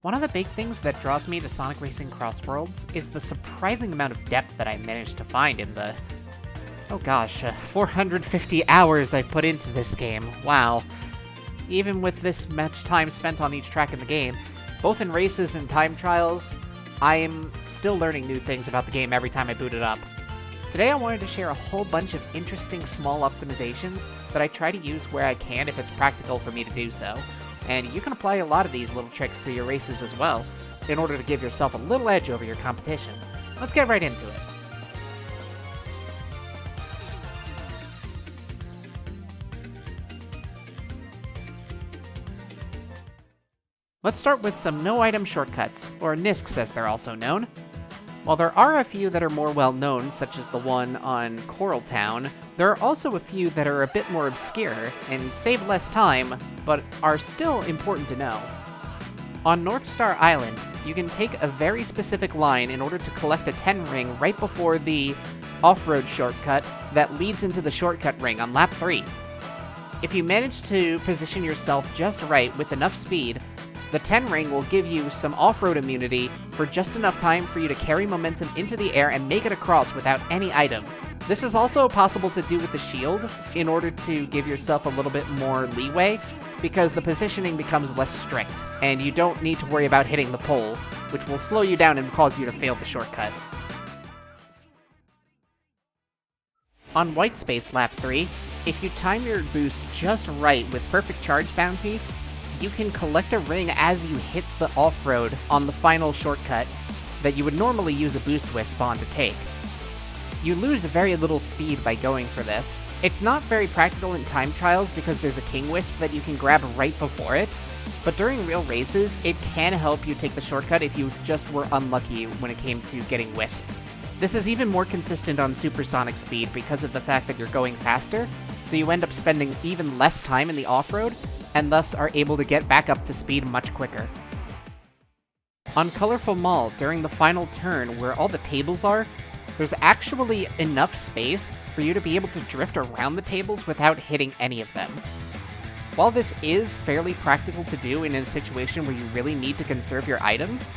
One of the big things that draws me to Sonic Racing Crossworlds is the surprising amount of depth that I managed to find in the, 450 hours I've put into this game. Wow. Even with this much time spent on each track in the game, both in races and time trials, I am still learning new things about the game every time I boot it up. Today I wanted to share a whole bunch of interesting small optimizations that I try to use where I can if it's practical for me to do so. And you can apply a lot of these little tricks to your races as well, in order to give yourself a little edge over your competition. Let's get right into it. Let's start with some no-item shortcuts, or NISCs as they're also known. While there are a few that are more well-known, such as the one on Coral Town, there are also a few that are a bit more obscure and save less time, but are still important to know. On North Star Island, you can take a very specific line in order to collect a 10 ring right before the off-road shortcut that leads into the shortcut ring on lap 3. If you manage to position yourself just right with enough speed, the 10 ring will give you some off-road immunity for just enough time for you to carry momentum into the air and make it across without any item. This is also possible to do with the shield in order to give yourself a little bit more leeway, because the positioning becomes less strict, and you don't need to worry about hitting the pole, which will slow you down and cause you to fail the shortcut. On White Space Lap 3, if you time your boost just right with Perfect Charge Bounty, you can collect a ring as you hit the off-road on the final shortcut that you would normally use a boost wisp on to take. You lose very little speed by going for this. It's not very practical in time trials because there's a King Wisp that you can grab right before it, but during real races, it can help you take the shortcut if you just were unlucky when it came to getting wisps. This is even more consistent on supersonic speed because of the fact that you're going faster, so you end up spending even less time in the off-road, and thus are able to get back up to speed much quicker. On Colorful Mall, during the final turn where all the tables are, there's actually enough space for you to be able to drift around the tables without hitting any of them. While this is fairly practical to do in a situation where you really need to conserve your items,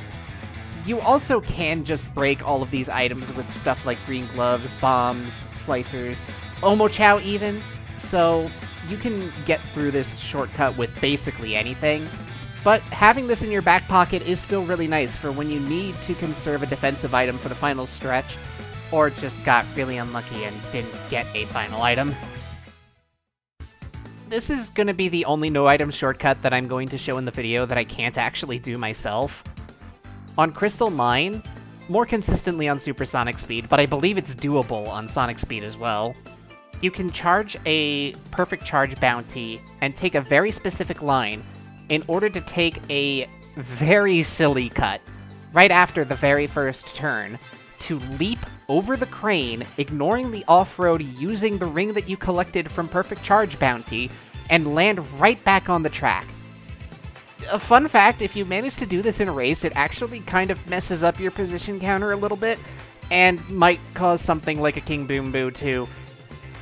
you also can just break all of these items with stuff like green gloves, bombs, slicers, Omochow even, so you can get through this shortcut with basically anything, but having this in your back pocket is still really nice for when you need to conserve a defensive item for the final stretch, or just got really unlucky and didn't get a final item. This is going to be the only no-item shortcut that I'm going to show in the video that I can't actually do myself. On Crystal Mine, more consistently on supersonic speed, but I believe it's doable on sonic speed as well, you can charge a Perfect Charge Bounty and take a very specific line in order to take a very silly cut right after the very first turn to leap over the crane, ignoring the off-road using the ring that you collected from Perfect Charge Bounty, and land right back on the track. A fun fact, if you manage to do this in a race, it actually kind of messes up your position counter a little bit, and might cause something like a King Boom Boo to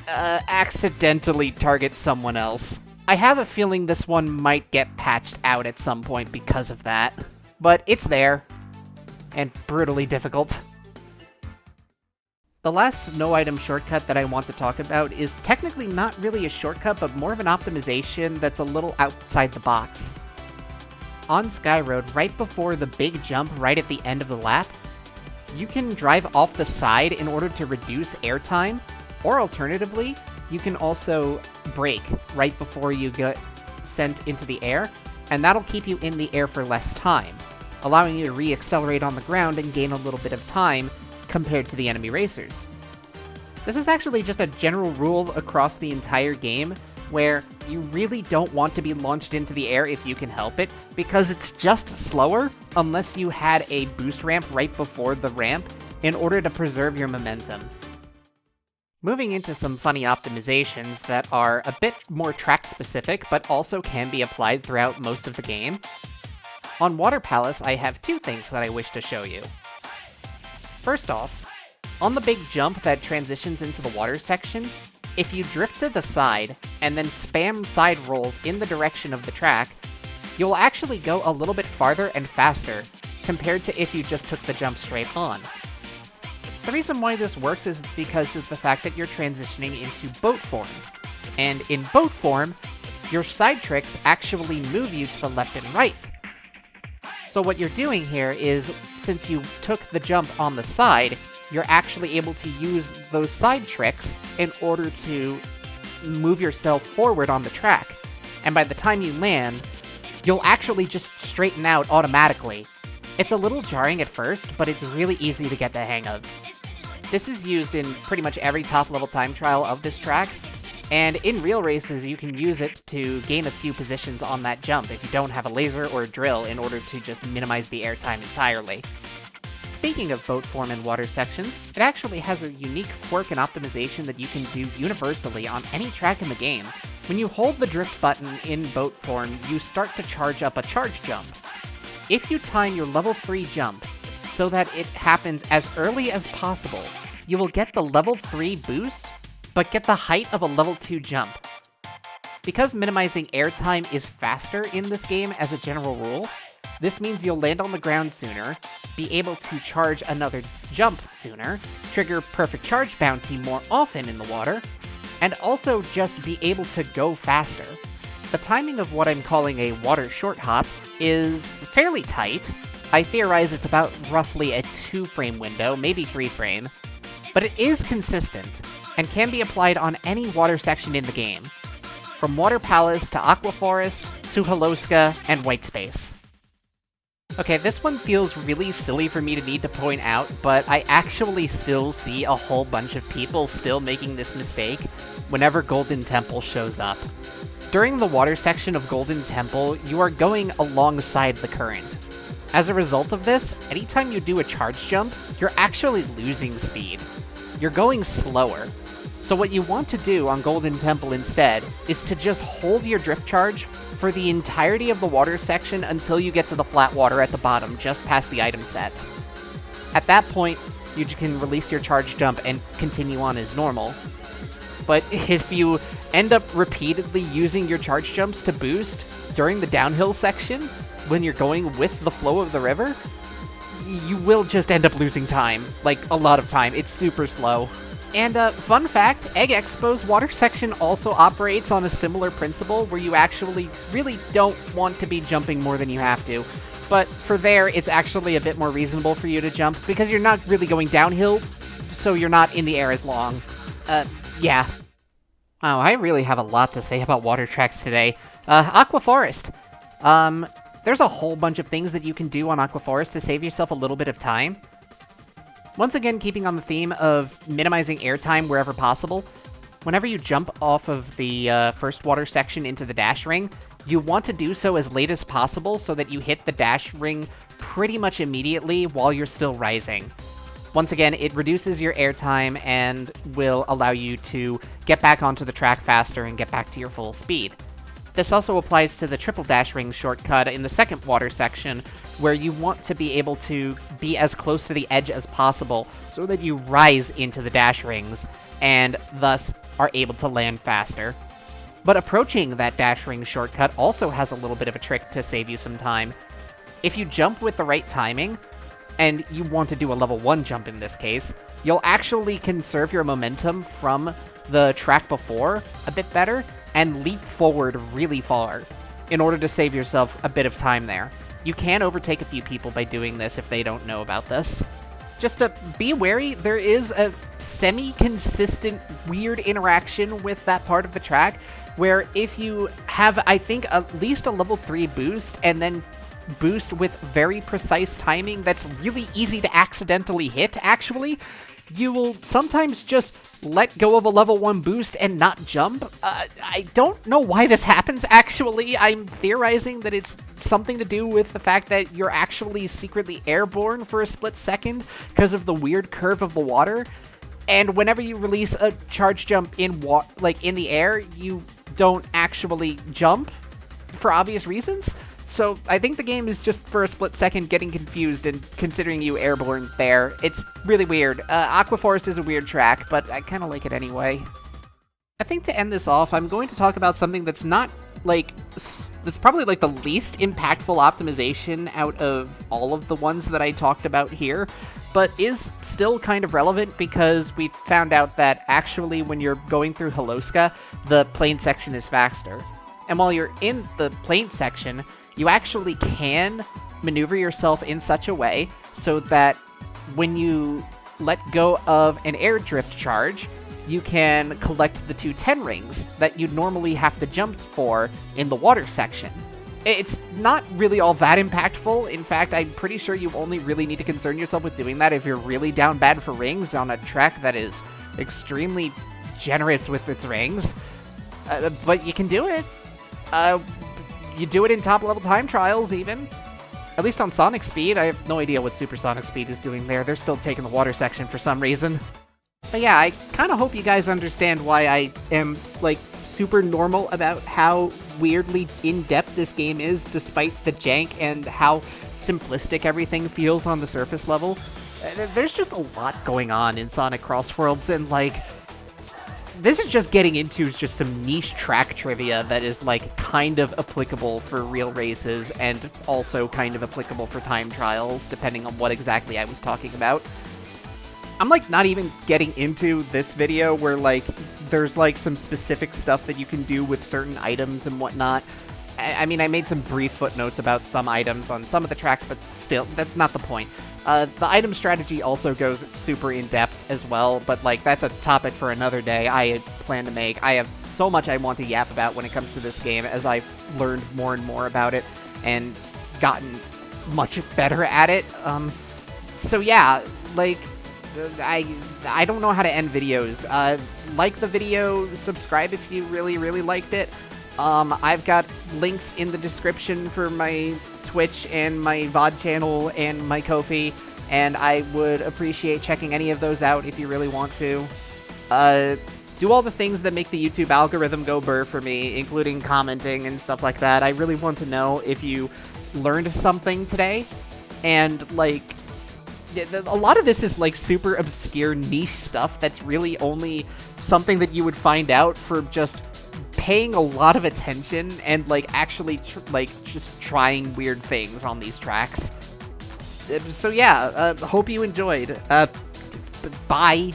accidentally target someone else. I have a feeling this one might get patched out at some point because of that, but it's there, and brutally difficult. The last no-item shortcut that I want to talk about is technically not really a shortcut, but more of an optimization that's a little outside the box. On Sky Road, right before the big jump right at the end of the lap, you can drive off the side in order to reduce airtime, or alternatively, you can also brake right before you get sent into the air, and that'll keep you in the air for less time, allowing you to re-accelerate on the ground and gain a little bit of time compared to the enemy racers. This is actually just a general rule across the entire game, where you really don't want to be launched into the air if you can help it, because it's just slower unless you had a boost ramp right before the ramp in order to preserve your momentum. Moving into some funny optimizations that are a bit more track-specific, but also can be applied throughout most of the game. On Water Palace, I have two things that I wish to show you. First off, on the big jump that transitions into the water section, if you drift to the side and then spam side rolls in the direction of the track, you'll actually go a little bit farther and faster compared to if you just took the jump straight on. The reason why this works is because of the fact that you're transitioning into boat form. And in boat form, your side tricks actually move you to the left and right. So what you're doing here is, since you took the jump on the side, you're actually able to use those side tricks in order to move yourself forward on the track. And by the time you land, you'll actually just straighten out automatically. It's a little jarring at first, but it's really easy to get the hang of. This is used in pretty much every top-level time trial of this track, and in real races you can use it to gain a few positions on that jump if you don't have a laser or a drill in order to just minimize the airtime entirely. Speaking of boat form and water sections, it actually has a unique quirk and optimization that you can do universally on any track in the game. When you hold the drift button in boat form, you start to charge up a charge jump. If you time your level 3 jump so that it happens as early as possible, you will get the level 3 boost, but get the height of a level 2 jump. Because minimizing airtime is faster in this game as a general rule, this means you'll land on the ground sooner, be able to charge another jump sooner, trigger perfect charge bounty more often in the water, and also just be able to go faster. The timing of what I'm calling a water short hop is fairly tight. I theorize it's about roughly a 2-frame window, maybe 3-frame, but it is consistent, and can be applied on any water section in the game, from Water Palace to Aqua Forest to Holoska and White Space. Okay, this one feels really silly for me to need to point out, but I actually still see a whole bunch of people still making this mistake whenever Golden Temple shows up. During the water section of Golden Temple, you are going alongside the current. As a result of this, anytime you do a charge jump, you're actually losing speed. You're going slower. So what you want to do on Golden Temple instead is to just hold your drift charge for the entirety of the water section until you get to the flat water at the bottom, just past the item set. At that point, you can release your charge jump and continue on as normal. But if you end up repeatedly using your charge jumps to boost during the downhill section, when you're going with the flow of the river, you will just end up losing time. Like, a lot of time. It's super slow. And fun fact, Egg Expo's water section also operates on a similar principle where you actually really don't want to be jumping more than you have to. But for there, it's actually a bit more reasonable for you to jump because you're not really going downhill, so you're not in the air as long. Yeah. Wow, I really have a lot to say about water tracks today. Aqua Forest. There's a whole bunch of things that you can do on Aqua Forest to save yourself a little bit of time. Once again, keeping on the theme of minimizing airtime wherever possible, whenever you jump off of the first water section into the dash ring, you want to do so as late as possible so that you hit the dash ring pretty much immediately while you're still rising. Once again, it reduces your airtime and will allow you to get back onto the track faster and get back to your full speed. This also applies to the triple dash ring shortcut in the second water section, where you want to be able to be as close to the edge as possible so that you rise into the dash rings, and thus are able to land faster. But approaching that dash ring shortcut also has a little bit of a trick to save you some time. If you jump with the right timing, and you want to do a level 1 jump in this case, you'll actually conserve your momentum from the track before a bit better, and leap forward really far in order to save yourself a bit of time there. You can overtake a few people by doing this if they don't know about this. Just to be wary, there is a semi-consistent weird interaction with that part of the track, where if you have, I think, at least a level 3 boost, and then boost with very precise timing that's really easy to accidentally hit, actually, you will sometimes just let go of a level 1 boost and not jump. I don't know why this happens, actually. I'm theorizing that it's something to do with the fact that you're actually secretly airborne for a split second because of the weird curve of the water. And whenever you release a charge jump in the air, you don't actually jump for obvious reasons. So I think the game is just for a split second getting confused and considering you airborne there. It's really weird. Aqua Forest is a weird track, but I kind of like it anyway. I think to end this off, I'm going to talk about something that's not, like, that's probably like the least impactful optimization out of all of the ones that I talked about here, but is still kind of relevant because we found out that actually when you're going through Holoska, the plane section is faster. And while you're in the plane section, you actually can maneuver yourself in such a way so that when you let go of an air drift charge, you can collect the 2 10 rings that you'd normally have to jump for in the water section. It's not really all that impactful. In fact, I'm pretty sure you only really need to concern yourself with doing that if you're really down bad for rings on a track that is extremely generous with its rings. But you can do it. You do it in top-level time trials, even. At least on Sonic Speed. I have no idea what Supersonic Speed is doing there. They're still taking the water section for some reason. But yeah, I kind of hope you guys understand why I am, like, super normal about how weirdly in-depth this game is, despite the jank and how simplistic everything feels on the surface level. There's just a lot going on in Sonic Crossworlds, and, like, this is just getting into just some niche track trivia that is, like, kind of applicable for real races and also kind of applicable for time trials, depending on what exactly I was talking about. I'm, like, not even getting into this video where, like, there's, like, some specific stuff that you can do with certain items and whatnot. I mean, I made some brief footnotes about some items on some of the tracks, but still, that's not the point. The item strategy also goes super in-depth as well, but, like, that's a topic for another day I plan to make. I have so much I want to yap about when it comes to this game as I've learned more and more about it and gotten much better at it. So yeah, like, I don't know how to end videos. Like the video, subscribe if you really, really liked it. I've got links in the description for my Twitch and my VOD channel and my Ko-fi, and I would appreciate checking any of those out if you really want to. Do all the things that make the YouTube algorithm go burr for me, including commenting and stuff like that. I really want to know if you learned something today, and, like, a lot of this is, like, super obscure niche stuff that's really only something that you would find out for just paying a lot of attention and, like, actually, just trying weird things on these tracks. So yeah, hope you enjoyed. Bye.